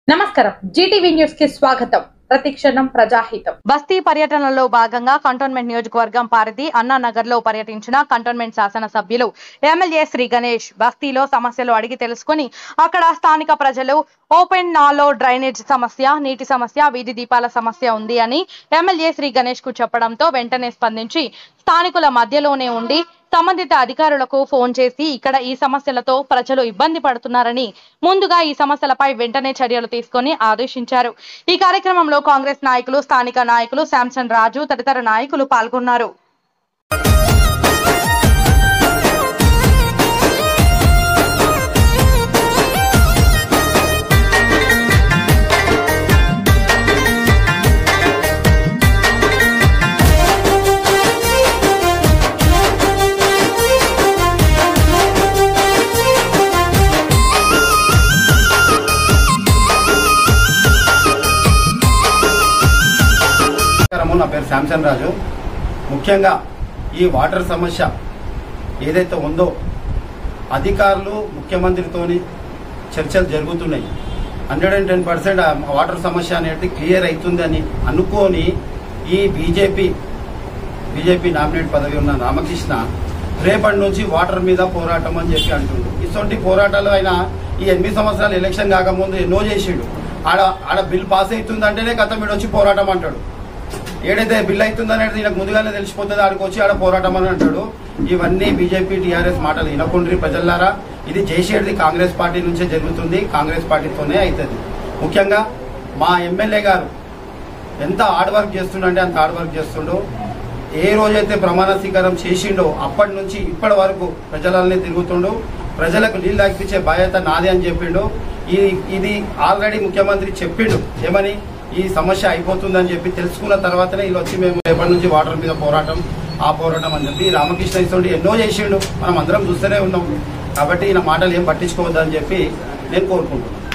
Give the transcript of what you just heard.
నమస్కారం Zee TV news కి స్వాగతం. ప్రతిక్షణం ప్రజాహితం. బస్తీ పర్యటనలో భాగంగా కంటోన్మెంట్ నియోజకవర్గం పారిది అన్నానగర్ లో పర్యటించిన కంటోన్మెంట్ శాసన సభ్యులు ఎమ్మెల్యే శ్రీ గణేష్ బస్తీలో సమస్యలు అడిగి తెలుసుకుని అక్కడ స్థానిక ప్రజలు ఓపెన్ నాలో డ్రైనేజ్ సమస్య, నీటి సమస్య, వీధి దీపాల సమస్య ఉంది అని ఎమ్మెల్యే శ్రీ గణేష్ కు చెప్పడంతో వెంటనే స్పందించి స్థానికుల మధ్యలోనే ఉండి సంబంధిత అధికారులకు ఫోన్ చేసి ఇక్కడ ఈ సమస్యలతో ప్రజలు ఇబ్బంది పడుతున్నారని ముందుగా ఈ సమస్యలపై వెంటనే చర్యలు తీసుకొని ఆదేశించారు. ఈ కార్యక్రమంలో కాంగ్రెస్ నాయకులు, స్థానిక నాయకులు, శాంసన్ రాజు తదితర నాయకులు పాల్గొన్నారు. నా పేరు శాంసన్ రాజు. ముఖ్యంగా ఈ వాటర్ సమస్య ఏదైతే ఉందో అధికారులు ముఖ్యమంత్రితోని చర్చలు జరుగుతున్నాయి. 110% వాటర్ సమస్య అనేది క్లియర్ అవుతుందని అనుకోని ఈ బీజేపీ నామినేట్ పదవి ఉన్న రామకృష్ణ రేపటి నుంచి వాటర్ మీద పోరాటం అని చెప్పి అంటుండు. ఇటువంటి పోరాటాలు ఆయన ఈ 8 సంవత్సరాలు ఎలక్షన్ కాకముందు ఎన్నో చేసిండు. ఆడ బిల్ పాస్ అవుతుందంటేనే గత మీరు వచ్చి పోరాటం అంటాడు. ఏడైతే బిల్ అవుతుందనేది ఈయనకు ముందుగానే తెలిసిపోతుంది, ఆడికి వచ్చి ఆడ పోరాటం అని అంటాడు. ఇవన్నీ బీజేపీ టీఆర్ఎస్ మాటలు వినకుండ్రి ప్రజలారా. ఇది చేసేది కాంగ్రెస్ పార్టీ నుంచే జరుగుతుంది, కాంగ్రెస్ పార్టీతోనే అవుతుంది. ముఖ్యంగా మా ఎమ్మెల్యే గారు ఎంత హార్డ్ వర్క్ చేస్తుండే అంత హార్డ్ వర్క్ చేస్తుండో. ఏ రోజైతే ప్రమాణ స్వీకారం చేసిండో అప్పటి నుంచి ఇప్పటి వరకు ప్రజలనే తిరుగుతుండు. ప్రజలకు నీళ్ళు తాగిపించే బాధ్యత నాది అని చెప్పిండు. ఇది ఆల్రెడీ ముఖ్యమంత్రి చెప్పిండు ఏమని, ఈ సమస్య అయిపోతుందని చెప్పి తెలుసుకున్న తర్వాతనే వీళ్ళు వచ్చి మేము రేపటి నుంచి వాటర్ మీద పోరాటం అని చెప్పి రామకృష్ణ ఇస్తుండి ఎన్నో చేసిండు. మనం అందరం చూస్తూనే ఉన్నాం. కాబట్టి ఈయన మాటలు ఏం పట్టించుకోవద్దని చెప్పి నేను కోరుకుంటున్నాను.